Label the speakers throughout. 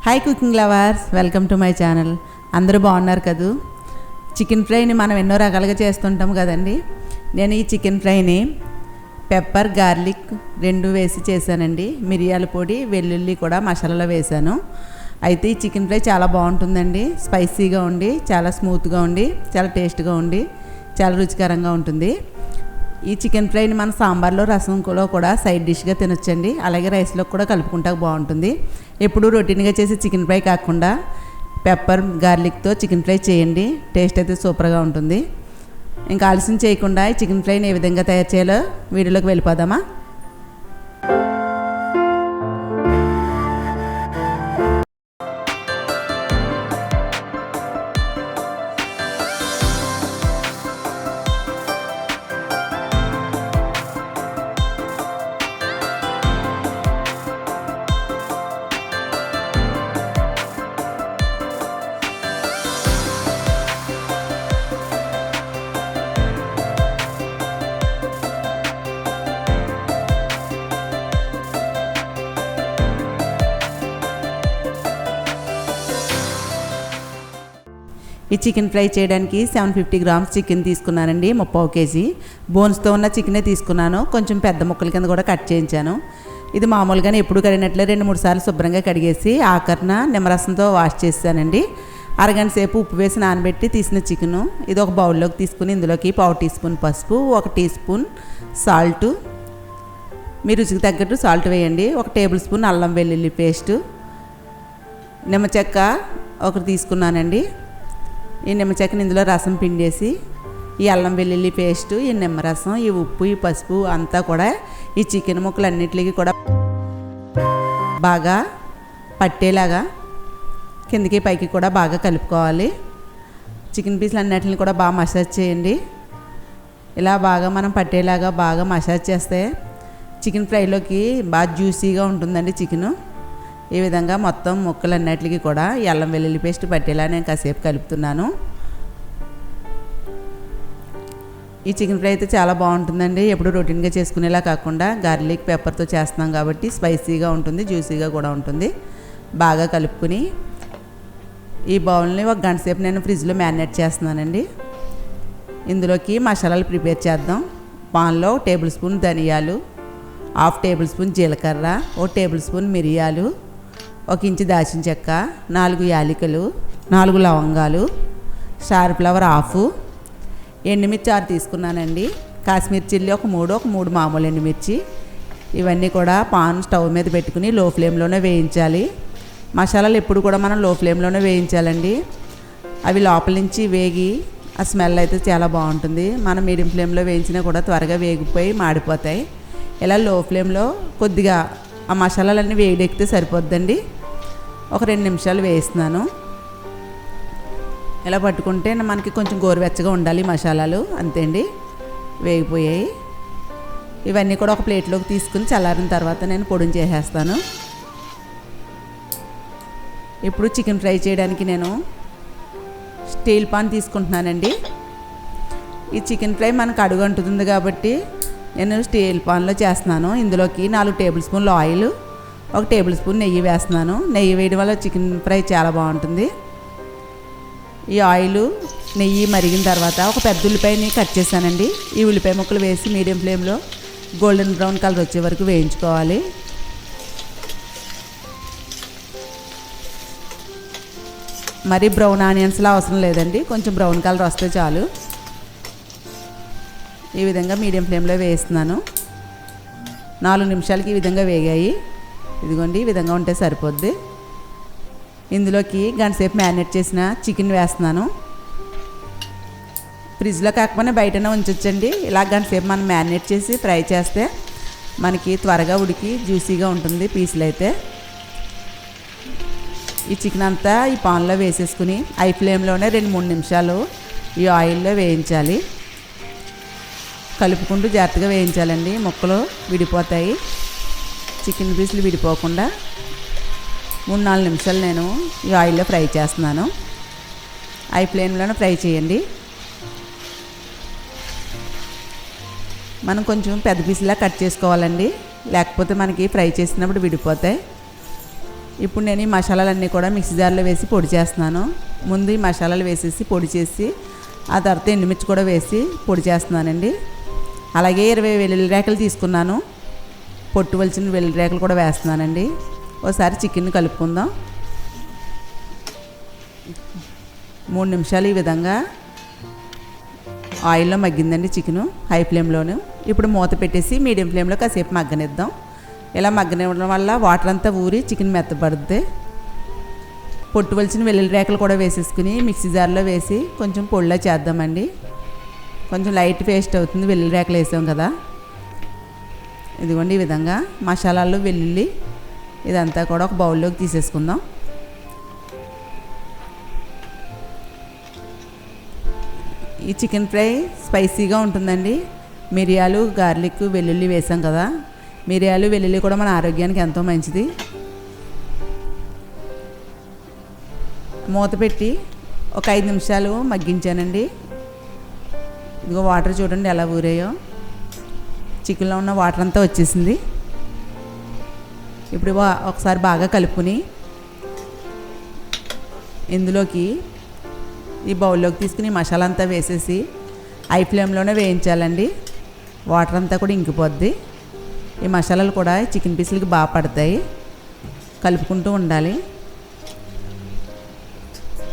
Speaker 1: Hi cooking lovers, welcome to my channel. అందరూ బాగున్నారు కదూ. చికెన్ ఫ్రైని మనం ఎన్నో రకాలుగా చేస్తుంటాం కదండి. నేను ఈ చికెన్ ఫ్రైని పెప్పర్, గార్లిక్ రెండు వేసి చేశానండి. మిరియాల పొడి, వెల్లుల్లి కూడా మసాలాలో వేశాను. అయితే ఈ చికెన్ ఫ్రై చాలా బాగుంటుందండి. స్పైసీగా ఉండి, చాలా స్మూత్గా ఉండి, చాలా టేస్ట్గా ఉండి, చాలా రుచికరంగా ఉంటుంది. ఈ చికెన్ ఫ్రైని మన సాంబార్లో, రసంలో కూడా సైడ్ డిష్గా తినొచ్చండి. అలాగే రైస్లో కూడా కలుపుకుంటా బాగుంటుంది. ఎప్పుడు రొటీన్గా చేసి చికెన్ ఫ్రై కాకుండా పెప్పర్, గార్లిక్తో చికెన్ ఫ్రై చేయండి. టేస్ట్ అయితే సూపర్గా ఉంటుంది. ఇంకా ఆలస్యం చేయకుండా ఈ చికెన్ ఫ్రైని ఏ విధంగా తయారు చేయాలో వీడియోలోకి వెళ్ళిపోదామా. ఈ చికెన్ ఫ్రై చేయడానికి 750 గ్రామ్స్ చికెన్ తీసుకున్నానండి. 30 కేజీ బోన్స్తో ఉన్న చికెనే తీసుకున్నాను. కొంచెం పెద్ద ముక్కల కింద కూడా కట్ చేయించాను. ఇది మామూలుగానే ఎప్పుడు కడిగినట్లే 2-3 సార్లు శుభ్రంగా కడిగేసి ఆఖరణ నిమ్మరసంతో వాష్ చేశానండి. అరగంట సేపు ఉప్పు వేసి నానబెట్టి తీసిన చికెను ఇది ఒక బౌల్లోకి తీసుకుని ఇందులోకి 1/2 టీ స్పూన్ పసుపు, 1 టీ స్పూన్ సాల్ట్, మీ రుచికి తగ్గట్టు సాల్ట్ వేయండి, 1 టేబుల్ స్పూన్ అల్లం వెల్లుల్లి పేస్టు, నిమ్మ చెక్క ఒకటి తీసుకున్నానండి. ఈ నిమ్మ చెక్కని ఇందులో రసం పిండేసి ఈ అల్లం వెల్లుల్లి పేస్టు, ఈ నిమ్మరసం, ఈ ఉప్పు, ఈ పసుపు అంతా కూడా ఈ చికెన్ ముక్కలన్నిటికీ కూడా బాగా పట్టేలాగా కిందకి పైకి కూడా బాగా కలుపుకోవాలి. చికెన్ పీసులు అన్నిటిని కూడా బాగా మసాజ్ చేయండి. ఇలా బాగా మనం పట్టేలాగా బాగా మసాజ్ చేస్తే చికెన్ ఫ్రైలోకి బాగా జ్యూసీగా ఉంటుందండి చికెను. ఈ విధంగా మొత్తం ముక్కలన్నిటికీ కూడా ఈ అల్లం వెల్లుల్లి పేస్ట్ పట్టేలా నేను కాసేపు కలుపుతున్నాను. ఈ చికెన్ ఫ్రై అయితే చాలా బాగుంటుందండి. ఎప్పుడు రొటీన్గా చేసుకునేలా కాకుండా గార్లిక్, పెప్పర్తో చేస్తున్నాం కాబట్టి స్పైసీగా ఉంటుంది, జ్యూసీగా కూడా ఉంటుంది. బాగా కలుపుకుని ఈ బౌల్ని 1 గంట సేపు నేను ఫ్రిడ్జ్లో మ్యారినేట్ చేస్తున్నానండి. ఇందులోకి మసాలాలు ప్రిపేర్ చేద్దాం. పాన్లో 1 టేబుల్ స్పూన్ ధనియాలు, 1/2 టేబుల్ స్పూన్ జీలకర్ర, 1 టేబుల్ స్పూన్ మిరియాలు, 1 ఇంచు దాల్చిన చెక్క, 4 యాలకులు, 4 లవంగాలు, స్టార్ ఫ్లవర్ 1/2, ఎండుమిర్చి 6 తీసుకున్నానండి. కాశ్మీర్ చిల్లీ ఒక 3 మామూలు ఎండుమిర్చి. ఇవన్నీ కూడా పాన్ స్టవ్ మీద పెట్టుకుని లో ఫ్లేమ్లోనే వేయించాలి. మసాలాలు ఎప్పుడు కూడా మనం లో ఫ్లేమ్లోనే వేయించాలండి. అవి లోపల నుంచి వేగి ఆ స్మెల్ అయితే చాలా బాగుంటుంది. మనం మీడియం ఫ్లేమ్లో వేయించినా కూడా త్వరగా వేగిపోయి మాడిపోతాయి. ఇలా లో ఫ్లేమ్లో కొద్దిగా ఆ మసాలాలన్నీ వేడెక్కితే సరిపోద్దండి. ఒక 2 నిమిషాలు వేస్తున్నాను. ఇలా పట్టుకుంటే మనకి కొంచెం గోరువెచ్చగా ఉండాలి మసాలాలు. అంతే అండి, వేగిపోయాయి. ఇవన్నీ కూడా ఒక ప్లేట్లోకి తీసుకుని చల్లారిన తర్వాత నేను పొడిని చేసేస్తాను. ఇప్పుడు చికెన్ ఫ్రై చేయడానికి నేను స్టీల్ పాన్ తీసుకుంటున్నానండి. ఈ చికెన్ ఫ్రై మనకు అడుగు అంటుతుంది కాబట్టి నేను స్టీల్ పాన్లో చేస్తున్నాను. ఇందులోకి 4 టేబుల్ స్పూన్లు ఆయిల్, 1 టేబుల్ స్పూన్ నెయ్యి వేస్తున్నాను. నెయ్యి వేయడం వల్ల చికెన్ ఫ్రై చాలా బాగుంటుంది. ఈ ఆయిల్, నెయ్యి మరిగిన తర్వాత ఒక పెద్ద ఉల్లిపాయని కట్ చేశానండి. ఈ ఉల్లిపాయ ముక్కలు వేసి మీడియం ఫ్లేమ్లో గోల్డెన్ బ్రౌన్ కలర్ వచ్చే వరకు వేయించుకోవాలి. మరి బ్రౌన్ ఆనియన్స్లా అవసరం లేదండి, కొంచెం బ్రౌన్ కలర్ వస్తే చాలు. ఈ విధంగా మీడియం ఫ్లేమ్లో వేస్తున్నాను. 4 నిమిషాలకి ఈ విధంగా వేగాయి. ఇదిగోండి, ఈ విధంగా ఉంటే సరిపోద్ది. ఇందులోకి గంట సేపు మ్యారినేట్ చేసిన చికెన్ వేస్తున్నాను. ఫ్రిడ్జ్లో కాకపోయినా బయటనే ఉంచొచ్చండి. ఇలా గంట సేపు మనం మ్యారినేట్ చేసి ఫ్రై చేస్తే మనకి త్వరగా ఉడికి జ్యూసీగా ఉంటుంది పీసులు అయితే. ఈ చికెన్ అంతా ఈ పాన్లో వేసేసుకుని హై ఫ్లేమ్లోనే 2-3 నిమిషాలు ఈ ఆయిల్లో వేయించాలి. కలుపుకుంటూ జాగ్రత్తగా వేయించాలండి, ముక్కలు విడిపోతాయి. చికెన్ పీసులు విడిపోకుండా 3-4 నిమిషాలు నేను ఈ ఆయిల్లో ఫ్రై చేస్తున్నాను. హై ఫ్లేమ్లోనే ఫ్రై చేయండి. మనం కొంచెం పెద్ద పీసులా కట్ చేసుకోవాలండి, లేకపోతే మనకి ఫ్రై చేసినప్పుడు విడిపోతాయి. ఇప్పుడు నేను ఈ మసాలాలన్నీ కూడా మిక్సీ జార్లో వేసి పొడి చేస్తున్నాను. ముందు ఈ మసాలాలు వేసేసి పొడి చేసి ఆ తర్వాత ఎండుమిర్చి కూడా వేసి పొడి చేస్తున్నానండి. అలాగే 20 వెల్లుల్లి రేకలు తీసుకున్నాను. పొట్టు వలిచిన వెల్లుల్లి రేకలు కూడా వేస్తున్నానండి. ఒకసారి చికెన్ కలుపుకుందాం. 3 నిమిషాలు ఈ విధంగా ఆయిల్లో మగ్గిందండి చికెను, హై ఫ్లేమ్లోను. ఇప్పుడు మూత పెట్టేసి మీడియం ఫ్లేమ్లో కాసేపు మగ్గనిద్దాం. ఇలా మగ్గనివ్వడం వల్ల వాటర్ అంతా ఊరి చికెన్ మెత్తబడుద్ది. పొట్టు వలిచిన వెల్లుల్లి రేకలు కూడా వేసేసుకుని మిక్సీ జార్లో వేసి కొంచెం పొడిలా చేద్దామండి. కొంచెం లైట్ పేస్ట్ అవుతుంది, వెల్లుల్లి రేకలు వేసాం కదా. ఇదిగోండి ఈ విధంగా మసాలాలు, వెల్లుల్లి ఇదంతా కూడా ఒక బౌల్లోకి తీసేసుకుందాం. ఈ చికెన్ ఫ్రై స్పైసీగా ఉంటుందండి. మిరియాలు, గార్లిక్, వెల్లుల్లి వేసాం కదా. మిరియాలు, వెల్లుల్లి కూడా మన ఆరోగ్యానికి ఎంతో మంచిది. మూత పెట్టి ఒక 5 నిమిషాలు మగ్గించానండి. ఇదిగో వాటర్ చూడండి ఎలా ఊరాయో. చికెన్లో ఉన్న వాటర్ అంతా వచ్చేసింది. ఇప్పుడు ఒకసారి బాగా కలుపుకొని ఇందులోకి ఈ బౌల్లోకి తీసుకుని మసాలా అంతా వేసేసి హై ఫ్లేమ్లోనే వేయించాలండి. వాటర్ అంతా కూడా ఇంకిపోద్ది. ఈ మసాలాలు కూడా చికెన్ పీసులకి బాగా పడతాయి. కలుపుకుంటూ ఉండాలి.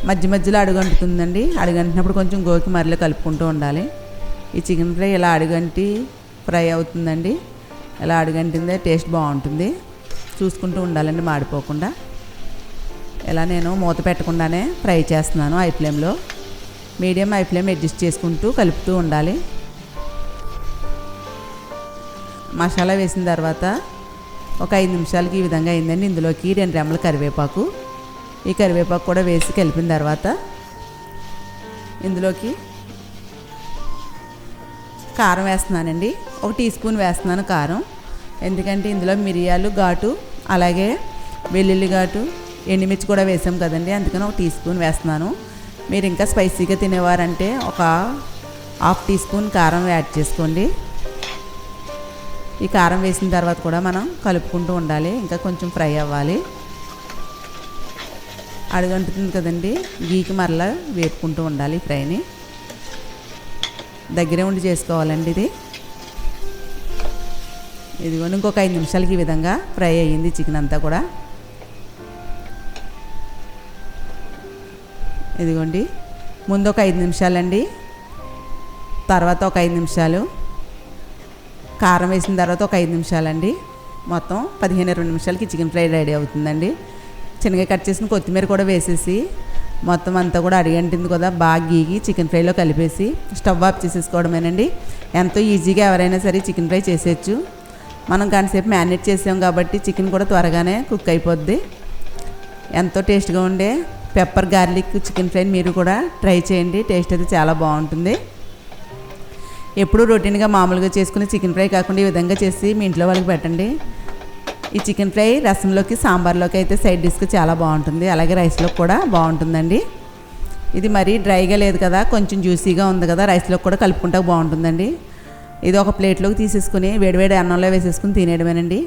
Speaker 1: మధ్య మధ్యలో అడుగంటుతుందండి. అడుగంటినప్పుడు కొంచెం గోకి మరలో కలుపుకుంటూ ఉండాలి. ఈ చికెన్ ఫ్రై ఇలా అడుగంటి ఫ్రై అవుతుందండి. ఇలా అడుగంటిందే టేస్ట్ బాగుంటుంది. చూసుకుంటూ ఉండాలండి మాడిపోకుండా. ఇలా నేను మూత పెట్టకుండానే ఫ్రై చేస్తున్నాను. హై ఫ్లేమ్లో, మీడియం హై ఫ్లేమ్ అడ్జస్ట్ చేసుకుంటూ కలుపుతూ ఉండాలి. మసాలా వేసిన తర్వాత ఒక 5 నిమిషాలకి ఈ విధంగా అయిందండి. ఇందులోకి 2 రెమ్మల కరివేపాకు, ఈ కరివేపాకు కూడా వేసి కలిపిన తర్వాత ఇందులోకి కారం వేస్తున్నానండి. 1 టీ స్పూన్ వేస్తున్నాను కారం. ఎందుకంటే ఇందులో మిరియాలు ఘాటు, అలాగే వెల్లుల్లి ఘాటు, ఎండుమిర్చి కూడా వేసాం కదండి. అందుకని 1 టీ స్పూన్ వేస్తున్నాను. మీరు ఇంకా స్పైసీగా తినేవారంటే ఒక 1/2 టీ స్పూన్ కారం యాడ్ చేసుకోండి. ఈ కారం వేసిన తర్వాత కూడా మనం కలుపుకుంటూ ఉండాలి. ఇంకా కొంచెం ఫ్రై అవ్వాలి. అడుగంటుతుంది కదండి, గీకి మరలా వేపుకుంటూ ఉండాలి. ఫ్రైని దగ్గరే ఉండి చేసుకోవాలండి ఇది. ఇదిగోండి ఇంకొక 5 నిమిషాలకి ఈ విధంగా ఫ్రై అయ్యింది చికెన్ అంతా కూడా. ఇదిగోండి ముందు ఒక 5 నిమిషాలండి, తర్వాత ఒక 5 నిమిషాలు, కారం వేసిన తర్వాత ఒక 5 నిమిషాలండి. మొత్తం 15-20 నిమిషాలకి చికెన్ ఫ్రై రెడీ అవుతుందండి. చిన్నగా కట్ చేసిన కొత్తిమీర కూడా వేసేసి మొత్తం అంతా కూడా అడిగంటింది కదా, బాగా గీగి చికెన్ ఫ్రైలో కలిపేసి స్టవ్ ఆఫ్ చేసేసుకోవడమేనండి. ఎంతో ఈజీగా ఎవరైనా సరే చికెన్ ఫ్రై చేసేయచ్చు. మనం కాసేపు మ్యారినేట్ చేసాం కాబట్టి చికెన్ కూడా త్వరగానే కుక్ అయిపోద్ది. ఎంతో టేస్ట్గా ఉండే పెప్పర్ గార్లిక్ చికెన్ ఫ్రైని మీరు కూడా ట్రై చేయండి. టేస్ట్ అయితే చాలా బాగుంటుంది. ఎప్పుడు రొటీన్గా మామూలుగా చేసుకునే చికెన్ ఫ్రై కాకుండా ఈ విధంగా చేసి మీ ఇంట్లో వాళ్ళకి పెట్టండి. ఈ చికెన్ ఫ్రై రసంలోకి, సాంబార్లోకి అయితే సైడ్ డిష్కి చాలా బాగుంటుంది. అలాగే రైస్లోకి కూడా బాగుంటుందండి. ఇది మరీ డ్రైగా లేదు కదా, కొంచెం జ్యూసీగా ఉంది కదా, రైస్లోకి కూడా కలుపుకుంటా బాగుంటుందండి. ఇది ఒక ప్లేట్లోకి తీసేసుకుని వేడివేడి అన్నంలో వేసేసుకుని తినేయడమేనండి.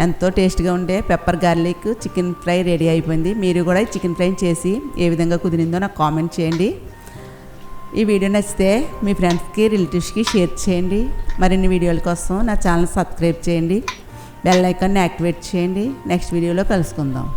Speaker 1: ఎంతో టేస్ట్గా ఉండే pepper garlic chicken fry ready అయిపోయింది. మీరు కూడా ఈ చికెన్ ఫ్రై చేసి ఏ విధంగా కుదిరిందో నాకు కామెంట్ చేయండి. ఈ వీడియో నచ్చితే మీ ఫ్రెండ్స్కి, రిలేటివ్స్కి షేర్ చేయండి. మరిన్ని వీడియోల కోసం నా ఛానల్ సబ్స్క్రైబ్ చేయండి. బెల్ ఐకాన్ని యాక్టివేట్ చేయండి. నెక్స్ట్ వీడియోలో కలుసుకుందాం.